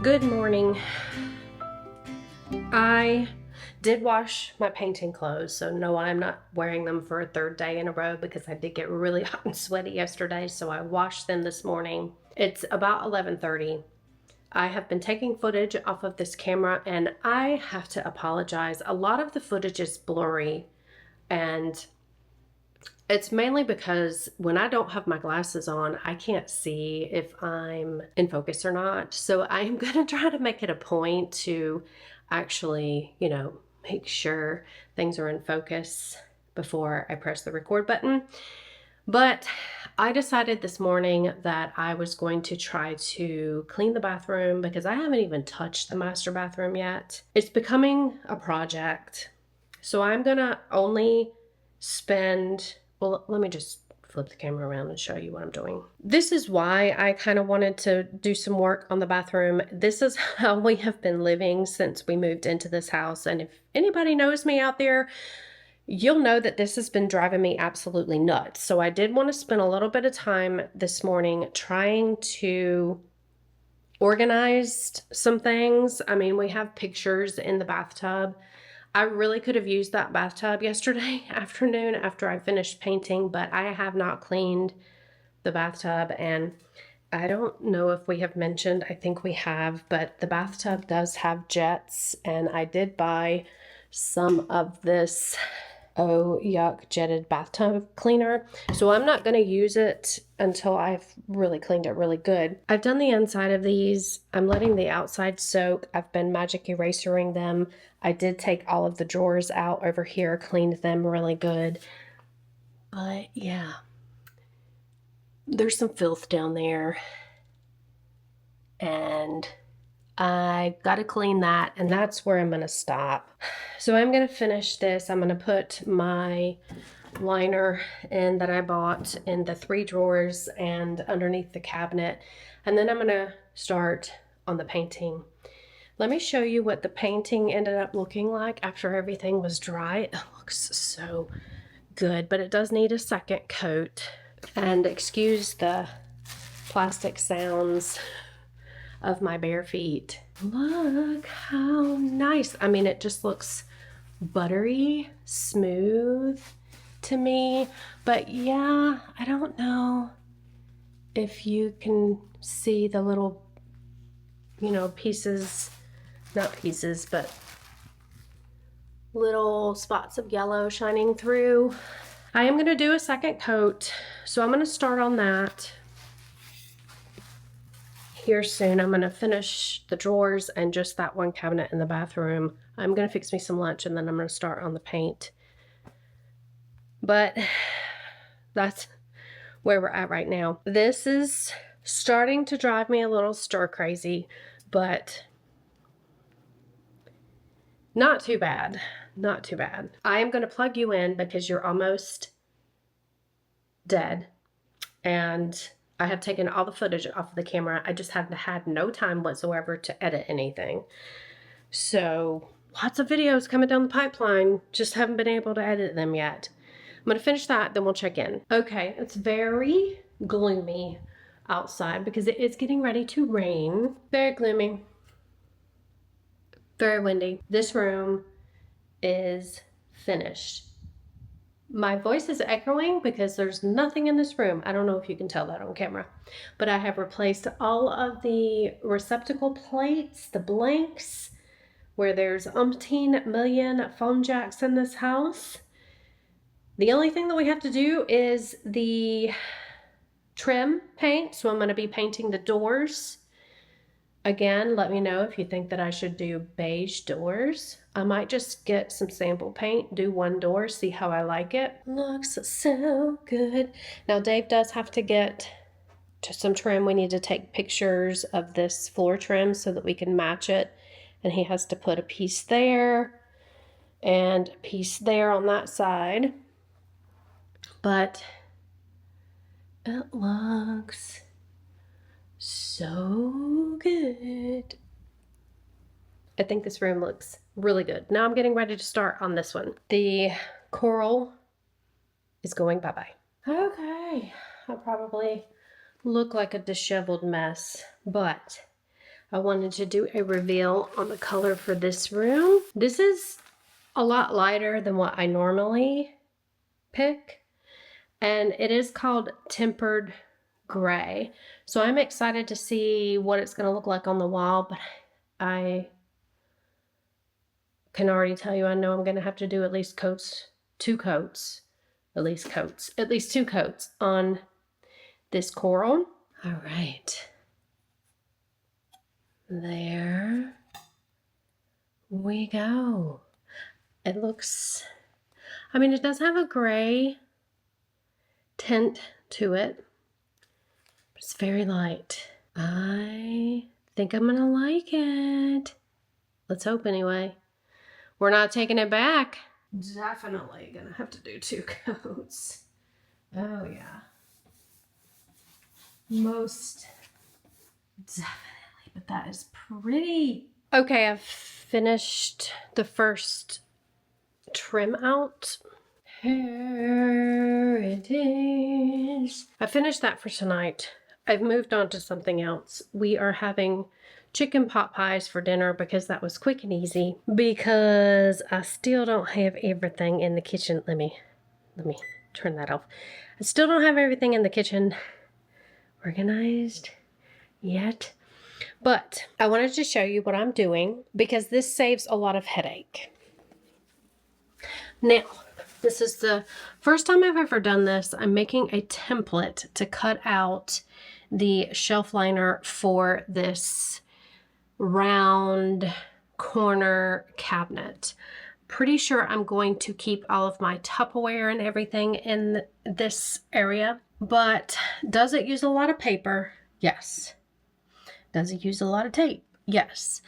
Good morning. I did wash my painting clothes, so no, I'm not wearing them for a third day in a row because I did get really hot and sweaty yesterday, so I washed them this morning. It's about 11:30. I have been taking footage off of this camera and I have to apologize. A lot of the footage is blurry, and it's mainly because when I don't have my glasses on, I can't see if I'm in focus or not. So I'm going to try to make it a point to actually, make sure things are in focus before I press the record button. But I decided this morning that I was going to try to clean the bathroom because I haven't even touched the master bathroom yet. It's becoming a project. So I'm going to only spend, well, let me just flip the camera around and show you what I'm doing. This is why I kind of wanted to do some work on the bathroom. This is how we have been living since we moved into this house. And if anybody knows me out there, you'll know that this has been driving me absolutely nuts. So I did want to spend a little bit of time this morning trying to organize some things. I mean, we have pictures in the bathtub. I really could have used that bathtub yesterday afternoon after I finished painting, but I have not cleaned the bathtub, and I don't know if we have mentioned, I think we have, but the bathtub does have jets, and I did buy some of this Oh Yuck jetted bathtub cleaner. So I'm not going to use it until I've really cleaned it really good. I've done the inside of these. I'm letting the outside soak. I've been magic erasering them. I did take all of the drawers out over here, cleaned them really good. But yeah, there's some filth down there. And I got to clean that, and that's where I'm going to stop. So I'm going to finish this. I'm going to put my liner in that I bought in the 3 drawers and underneath the cabinet. And then I'm going to start on the painting. Let me show you what the painting ended up looking like after everything was dry. It looks so good, but it does need a second coat. And excuse the plastic sounds of my bare feet. Look how nice. I mean, it just looks buttery, smooth to me. But yeah, I don't know if you can see the little, pieces, not pieces, but little spots of yellow shining through. I am going to do a second coat, so I'm going to start on that here soon. I'm going to finish the drawers and just that one cabinet in the bathroom. I'm going to fix me some lunch, and then I'm going to start on the paint. But that's where we're at right now. This is starting to drive me a little stir crazy, but not too bad. Not too bad. I am going to plug you in because you're almost dead, and I have taken all the footage off of the camera. I just have had no time whatsoever to edit anything. So lots of videos coming down the pipeline. Just haven't been able to edit them yet. I'm going to finish that, then we'll check in. Okay, it's very gloomy outside because it is getting ready to rain. Very gloomy. Very windy. This room is finished. My voice is echoing because there's nothing in this room. I don't know if you can tell that on camera, but I have replaced all of the receptacle plates, the blanks, where there's umpteen million phone jacks in this house. The only thing that we have to do is the trim paint. So I'm going to be painting the doors. Again, let me know if you think that I should do beige doors. I might just get some sample paint, do one door, see how I like it. Looks so good. Now Dave does have to get to some trim. We need to take pictures of this floor trim so that we can match it. And he has to put a piece there and a piece there on that side. But it looks so good. I think this room looks really good. Now I'm getting ready to start on this one. The coral is going bye-bye. Okay, I probably look like a disheveled mess, but I wanted to do a reveal on the color for this room. This is a lot lighter than what I normally pick, and it is called Tempered Gray. So I'm excited to see what it's going to look like on the wall, but I can already tell you I know I'm going to have to do at least two coats on this coral. All right. There we go. It looks, I mean, it does have a gray tint to it, but it's very light. I think I'm gonna like it. Let's hope anyway. We're not taking it back. Definitely gonna have to do two coats. Oh yeah. Most definitely, but that is pretty. Okay, I've finished the first trim out. Here it is. I finished that for tonight. I've moved on to something else. We are having chicken pot pies for dinner because that was quick and easy. Because I still don't have everything in the kitchen. Let me turn that off. I still don't have everything in the kitchen organized yet. But I wanted to show you what I'm doing because this saves a lot of headache. Now, this is the first time I've ever done this. I'm making a template to cut out the shelf liner for this round corner cabinet. Pretty sure I'm going to keep all of my Tupperware and everything in this area, but does it use a lot of paper? Yes. Does it use a lot of tape? Yes.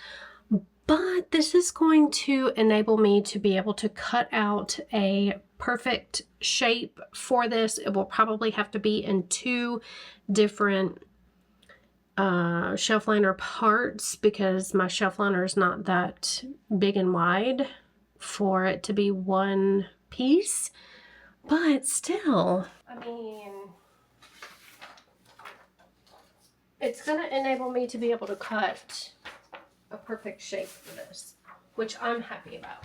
But this is going to enable me to be able to cut out a perfect shape for this. It will probably have to be in two different shelf liner parts because my shelf liner is not that big and wide for it to be one piece. But still, I mean, it's going to enable me to be able to cut a perfect shape for this, which I'm happy about.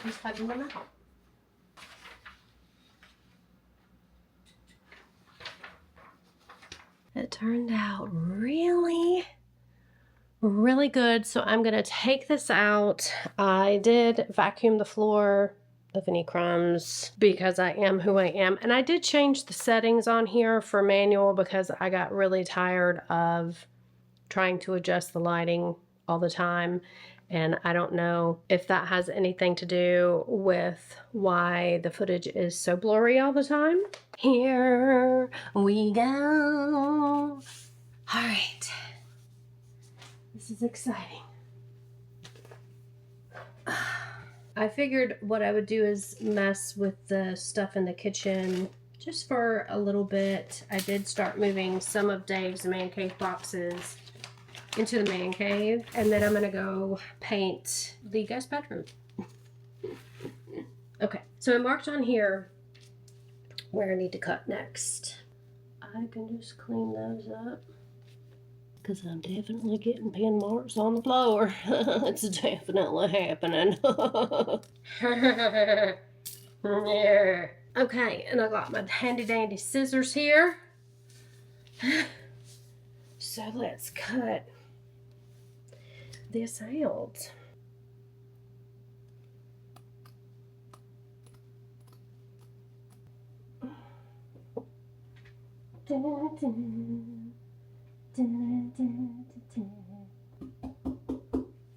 Just cutting them out. It turned out really good, so I'm gonna take this out. I did vacuum the floor of any crumbs because I am who I am, and I did change the settings on here for manual because I got really tired of trying to adjust the lighting all the time, and I don't know if that has anything to do with why the footage is so blurry all the time. Here we go. All right, this is exciting. I figured what I would do is mess with the stuff in the kitchen just for a little bit. I did start moving some of Dave's man cave boxes into the man cave, and then I'm gonna go paint the guest bedroom. Okay, so I marked on here where I need to cut next. I can just clean those up because I'm definitely getting pin marks on the floor. It's definitely happening. Okay, and I got my handy dandy scissors here. So let's cut this out.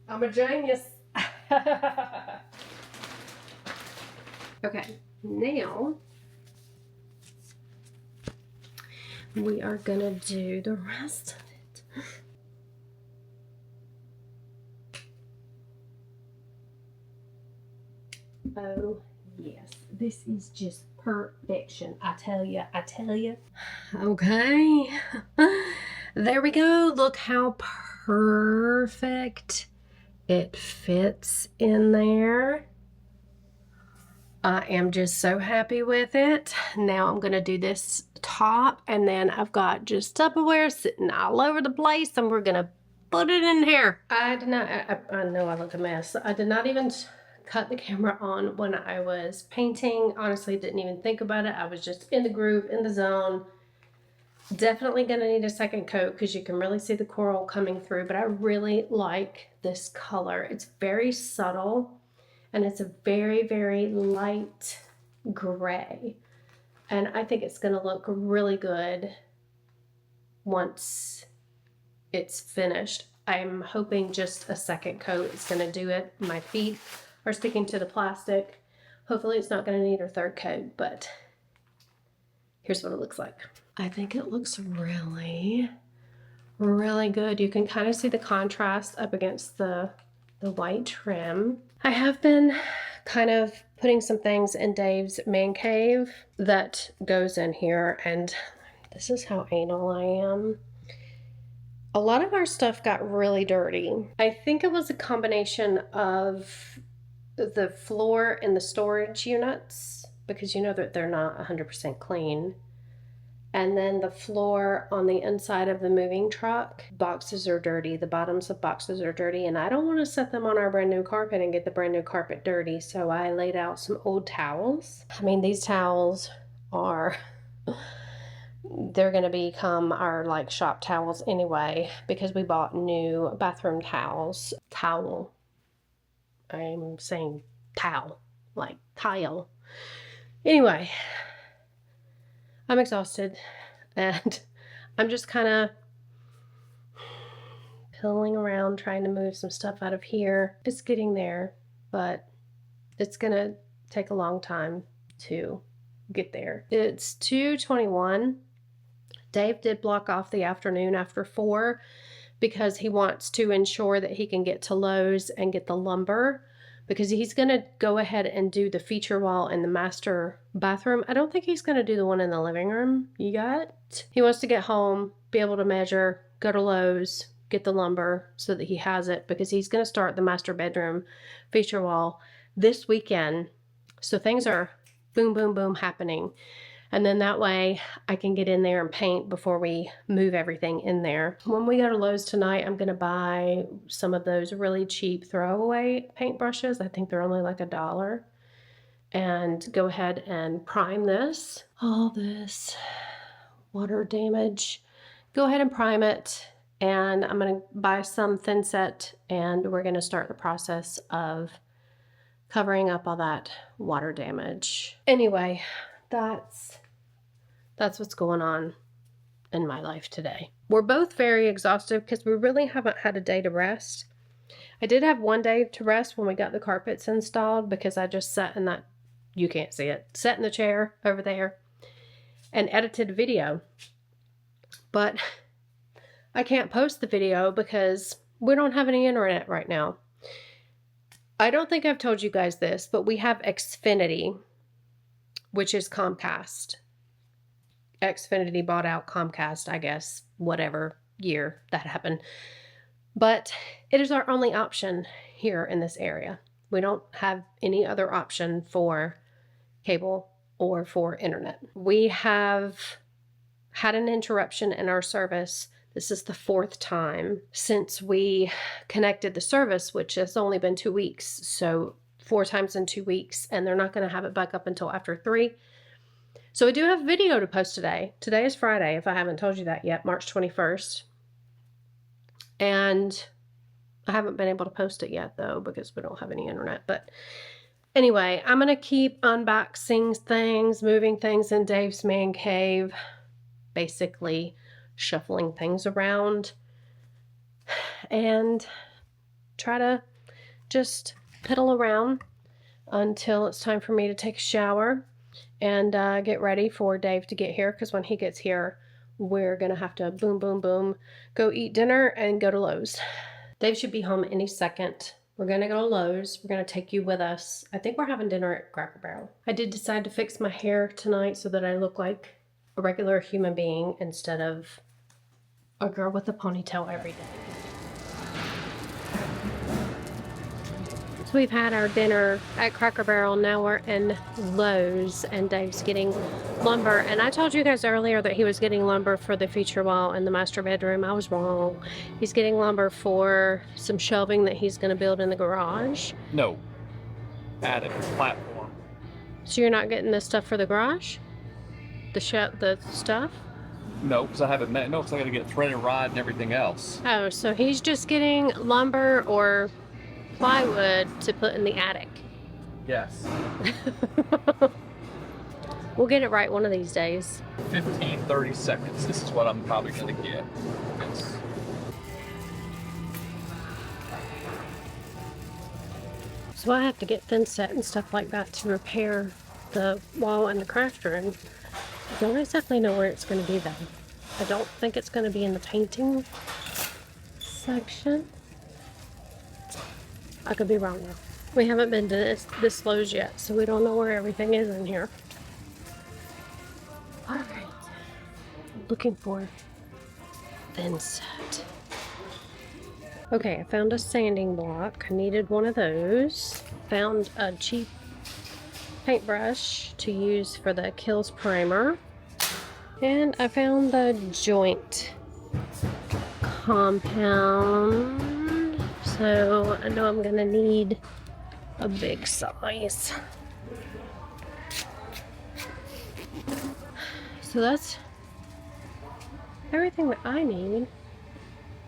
I'm a genius. Okay, now we are gonna do the rest of it. Oh yes, this is just perfection. I tell you. Okay, there we go. Look how perfect it fits in there. I am just so happy with it. Now I'm going to do this top, and then I've got just Tupperware sitting all over the place, and we're going to put it in here. I did not, I know I look a mess. I did not even cut the camera on when I was painting. Honestly, didn't even think about it. I was just in the groove, in the zone. Definitely going to need a second coat because you can really see the coral coming through, but I really like this color. It's very subtle. And it's a very, very light gray. And I think it's going to look really good once it's finished. I'm hoping just a second coat is going to do it. My feet are sticking to the plastic. Hopefully it's not going to need a third coat, but here's what it looks like. I think it looks really, really good. You can kind of see the contrast up against the white trim. I have been kind of putting some things in Dave's man cave that goes in here, and this is how anal I am. A lot of our stuff got really dirty. I think it was a combination of the floor in the storage units, because you know that they're not 100% clean. And then the floor on the inside of the moving truck, boxes are dirty. The bottoms of boxes are dirty, and I don't want to set them on our brand new carpet and get the brand new carpet dirty. So I laid out some old towels. I mean, these towels are, they're going to become our like shop towels anyway, because we bought new bathroom towels. Towel. I'm saying towel, like tile. Anyway. I'm exhausted, and I'm just kind of piddling around trying to move some stuff out of here. It's getting there, but it's gonna take a long time to get there. It's 2:21. Dave did block off the afternoon after 4 because he wants to ensure that he can get to Lowe's and get the lumber, because he's going to go ahead and do the feature wall in the master bathroom. I don't think he's going to do the one in the living room yet. He wants to get home, be able to measure, go to Lowe's, get the lumber so that he has it, because he's going to start the master bedroom feature wall this weekend. So things are boom, boom, boom happening. And then that way I can get in there and paint before we move everything in there. When we go to Lowe's tonight, I'm going to buy some of those really cheap throwaway paintbrushes. I think they're only like $1. And go ahead and prime this. All this water damage. Go ahead and prime it. And I'm going to buy some thin set, and we're going to start the process of covering up all that water damage. Anyway, that's what's going on in my life today. We're both very exhausted because we really haven't had a day to rest. I did have one day to rest when we got the carpets installed, because I just sat in that, you can't see it, sat in the chair over there and edited video. But I can't post the video because we don't have any internet right now. I don't think I've told you guys this, but we have Xfinity, which is Comcast. Xfinity bought out Comcast, I guess, whatever year that happened. But it is our only option here in this area. We don't have any other option for cable or for internet. We have had an interruption in our service. This is the 4th time since we connected the service, which has only been 2 weeks. So 4 times in 2 weeks, and they're not going to have it back up until after 3. So I do have video to post today. Today is Friday, if I haven't told you that yet, March 21st. And I haven't been able to post it yet, though, because we don't have any internet. But anyway, I'm going to keep unboxing things, moving things in Dave's man cave, basically shuffling things around, and try to just piddle around until it's time for me to take a shower and get ready for Dave to get here, because when he gets here, we're going to have to boom, boom, boom, go eat dinner and go to Lowe's. Dave should be home any second. We're going to go to Lowe's. We're going to take you with us. I think we're having dinner at Cracker Barrel. I did decide to fix my hair tonight so that I look like a regular human being instead of a girl with a ponytail every day. So we've had our dinner at Cracker Barrel. Now we're in Lowe's and Dave's getting lumber. And I told you guys earlier that he was getting lumber for the feature wall in the master bedroom. I was wrong. He's getting lumber for some shelving that he's going to build in the garage. No. Attic platform. So you're not getting the stuff for the garage? The stuff? No, because I haven't met. No, because I got to get threaded rod and everything else. Oh, so he's just getting lumber or plywood to put in the attic. Yes. We'll get it right one of these days. 15-30 seconds. This is what I'm probably going to get. Yes. So I have to get thin set and stuff like that to repair the wall in the craft room. I don't exactly know where it's going to be though. I don't think it's going to be in the painting section. I could be wrong though. We haven't been to this Lowe's yet, so we don't know where everything is in here. Alright. Looking for thin set. Okay, I found a sanding block. I needed one of those. Found a cheap paintbrush to use for the Kills primer. And I found the joint compound. So I know I'm gonna need a big size. So that's everything that I need,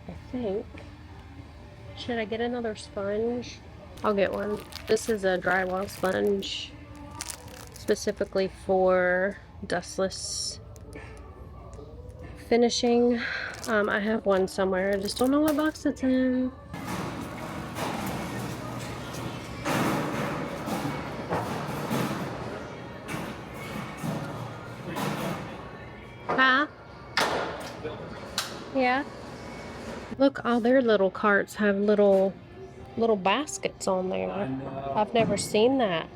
I think. Should I get another sponge? I'll get one. This is a drywall sponge specifically for dustless finishing. I have one somewhere. I just don't know what box it's in. Huh? Yeah. Look, all their little carts have little baskets on there. I've never seen that.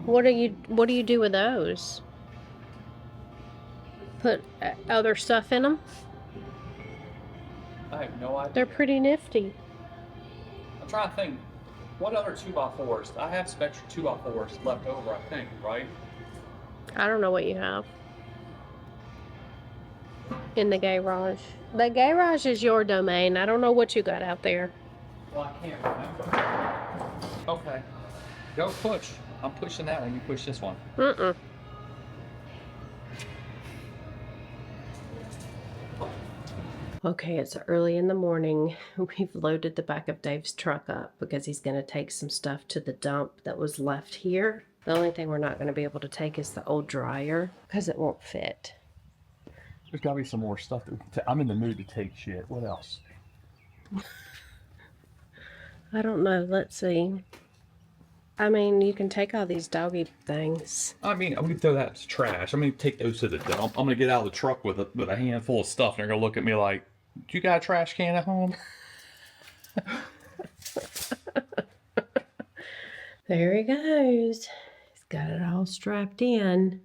What do you do with those? Put other stuff in them? I have no idea. They're pretty nifty. I'm trying to think. What other 2x4s? I have some extra 2x4s left over, I think, right? I don't know what you have in the garage. The garage is your domain. I don't know what you got out there. Well, I can't remember. Okay. Go push. I'm pushing that one. You push this one. Mm-mm. Okay, it's early in the morning. We've loaded the back of Dave's truck up because he's going to take some stuff to the dump that was left here. The only thing we're not going to be able to take is the old dryer because it won't fit. There's got to be some more stuff. I'm in the mood to take shit. What else? I don't know. Let's see. I mean, you can take all these doggy things. I mean, I'm going to throw that to trash. I'm going to take those to the dump. I'm going to get out of the truck with a handful of stuff, and they're going to look at me like, you got a trash can at home? There he goes. He's got it all strapped in.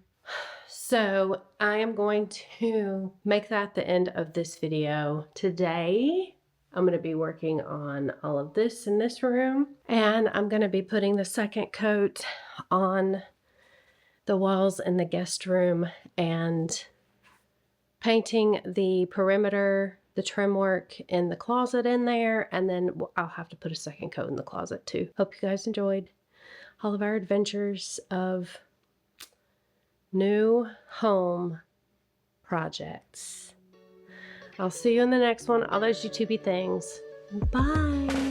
So I am going to make that the end of this video. Today, I'm going to be working on all of this in this room, and I'm going to be putting the second coat on the walls in the guest room and painting the perimeter, the trim work in the closet in there, and then I'll have to put a second coat in the closet too. Hope you guys enjoyed all of our adventures of new home projects. I'll see you in the next one. All those YouTubey things. Bye.